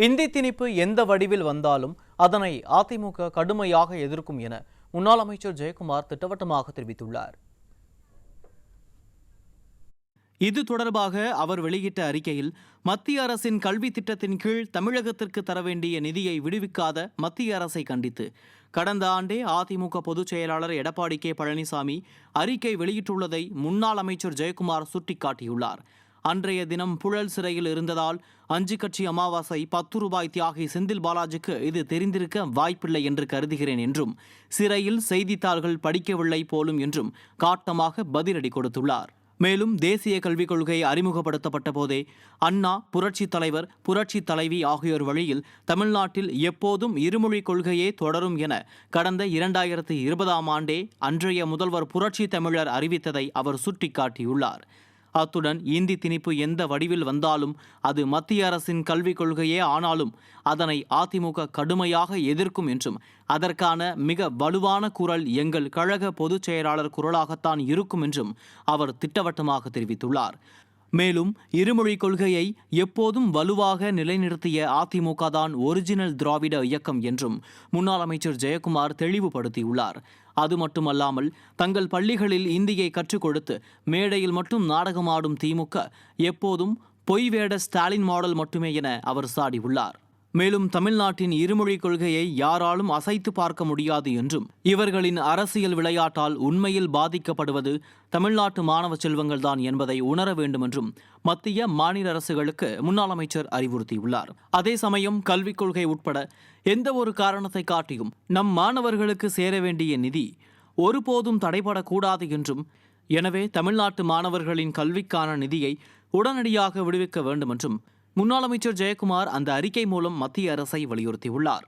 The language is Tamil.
இந்தி திணிப்பு எந்த வடிவில் வந்தாலும் அதனை அதிமுக கடுமையாக எதிர்க்கும் என முன்னாள் அமைச்சர் ஜெயக்குமார் திட்டவட்டமாக தெரிவித்துள்ளார். இது தொடர்பாக அவர் வெளியிட்ட அறிக்கையில், மத்திய அரசின் கல்வி திட்டத்தின் கீழ் தமிழகத்திற்கு தர வேண்டிய நிதியை விடுவிக்காத மத்திய அரசை கண்டித்து கடந்த ஆண்டே அதிமுக பொதுச் செயலாளர் எடப்பாடி கே பழனிசாமி அறிக்கை வெளியிட்டுள்ளதை முன்னாள் அமைச்சர் ஜெயக்குமார் சுட்டிக்காட்டியுள்ளார். அன்றைய தினம் புழல் சிறையில் இருந்ததால் 5 கட்சி அமாவாசை 10 ரூபாய் தியாகி செந்தில் பாலாஜிக்கு இது தெரிந்திருக்க வாய்ப்பில்லை என்று கருதுகிறேன் என்றும், சிறையில் செய்தித்தாள்கள் படிக்கவில்லை போலும் என்றும் காட்டமாக பதிலடி கொடுத்துள்ளார். மேலும் தேசிய கல்விக் கொள்கை அறிமுகப்படுத்தப்பட்ட போதே அண்ணா, புரட்சித் தலைவர், புரட்சித் தலைவி ஆகியோர் வழியில் தமிழ்நாட்டில் எப்போதும் இருமொழி கொள்கையே தொடரும் என கடந்த 2020ஆம் ஆண்டே அன்றைய முதல்வர் புரட்சி தமிழர் அறிவித்ததை அவர் சுட்டிக்காட்டியுள்ளார். அத்துடன் இந்தி திணிப்பு எந்த வடிவில் வந்தாலும் அது மத்திய அரசின் கல்விக் கொள்கையே ஆனாலும் அதனை அதிமுக கடுமையாக எதிர்க்கும் என்றும், அதற்கான மிக வலுவான குரல் எங்கள் கழக பொதுச் செயலாளர் குரலாகத்தான் இருக்கும் என்றும் அவர் திட்டவட்டமாக தெரிவித்துள்ளார். மேலும் இருமொழி கொள்கையை எப்போதும் வலுவாக நிலைநிறுத்திய அதிமுக தான் ஒரிஜினல் திராவிட இயக்கம் என்றும் முன்னாள் அமைச்சர் ஜெயக்குமார் தெளிவுபடுத்தியுள்ளார். அது மட்டுமல்லாமல், தங்கள் பள்ளிகளில் இந்தியை கற்றுக் கொடுத்து மேடையில் மட்டும் நாடகமாடும் திமுக எப்போதும் பொய் வேட ஸ்டாலின் மாடல் மட்டுமே என அவர் சாடியுள்ளார். மேலும் தமிழ்நாட்டின் இருமொழி கொள்கையை யாராலும் அசைத்து பார்க்க முடியாது என்றும், இவர்களின் அரசியல் விளையாட்டால் உண்மையில் பாதிக்கப்படுவது தமிழ்நாட்டு மாணவ செல்வங்கள்தான் என்பதை உணர வேண்டும் என்றும் மத்திய மாநில அரசுகளுக்கு முன்னாள் அமைச்சர் அறிவுறுத்தியுள்ளார். அதே சமயம் கல்விக் கொள்கை உட்பட எந்த ஒரு காரணத்தை காட்டியும் நம் மாணவர்களுக்கு சேர வேண்டிய நிதி ஒருபோதும் தடைபடக்கூடாது என்றும், எனவே தமிழ்நாட்டு மாணவர்களின் கல்விக்கான நிதியை உடனடியாக விடுவிக்க வேண்டும் என்றும் முன்னாள் அமைச்சர் ஜெயக்குமார் அந்த அறிக்கை மூலம் மத்திய அரசை வலியுறுத்தியுள்ளார்.